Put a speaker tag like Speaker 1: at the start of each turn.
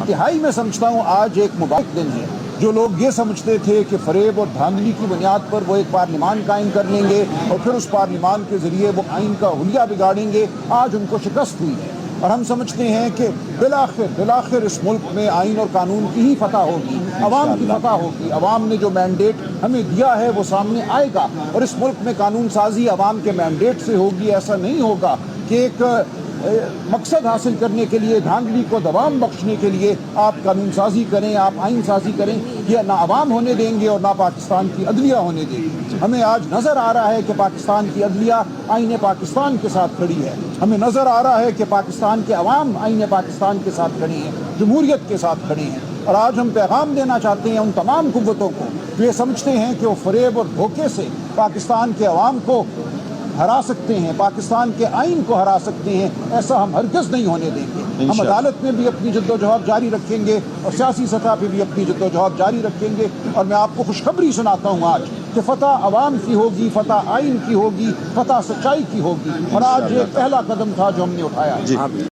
Speaker 1: انتہائی میں سمجھتا ہوں آج ایک مبارک دن ہے. جو لوگ یہ سمجھتے تھے کہ فریب اور دھاندلی کی بنیاد پر وہ ایک پارلیمان قائم کر لیں گے اور پھر اس پارلیمان کے ذریعے وہ آئین کا حلیہ بگاڑیں گے، آج ان کو شکست ہوئی ہے. اور ہم سمجھتے ہیں کہ بالآخر اس ملک میں آئین اور قانون کی ہی فتح ہوگی، عوام کی فتح ہوگی. عوام نے جو مینڈیٹ ہمیں دیا ہے وہ سامنے آئے گا، اور اس ملک میں قانون سازی عوام کے مینڈیٹ سے ہوگی. ایسا نہیں ہوگا کہ ایک مقصد حاصل کرنے کے لیے، دھاندلی کو دوام بخشنے کے لیے آپ قانون سازی کریں، آپ آئین سازی کریں. یہ نہ عوام ہونے دیں گے اور نہ پاکستان کی عدلیہ ہونے دیں گے. ہمیں آج نظر آ رہا ہے کہ پاکستان کی عدلیہ آئین پاکستان کے ساتھ کھڑی ہے. ہمیں نظر آ رہا ہے کہ پاکستان کے عوام آئین پاکستان کے ساتھ کھڑی ہیں، جمہوریت کے ساتھ کھڑی ہیں. اور آج ہم پیغام دینا چاہتے ہیں ان تمام قوتوں کو جو یہ سمجھتے ہیں کہ وہ فریب اور دھوکے سے پاکستان کے عوام کو ہرا سکتے ہیں، پاکستان کے آئین کو ہرا سکتے ہیں. ایسا ہم ہرگز نہیں ہونے دیں گے. ہم عدالت میں بھی اپنی جدوجہد جاری رکھیں گے اور سیاسی سطح پہ بھی اپنی جدوجہد جاری رکھیں گے. اور میں آپ کو خوشخبری سناتا ہوں آج کہ فتح عوام کی ہوگی، فتح آئین کی ہوگی، فتح سچائی کی ہوگی. اور آج یہ پہلا قدم تھا جو ہم نے اٹھایا.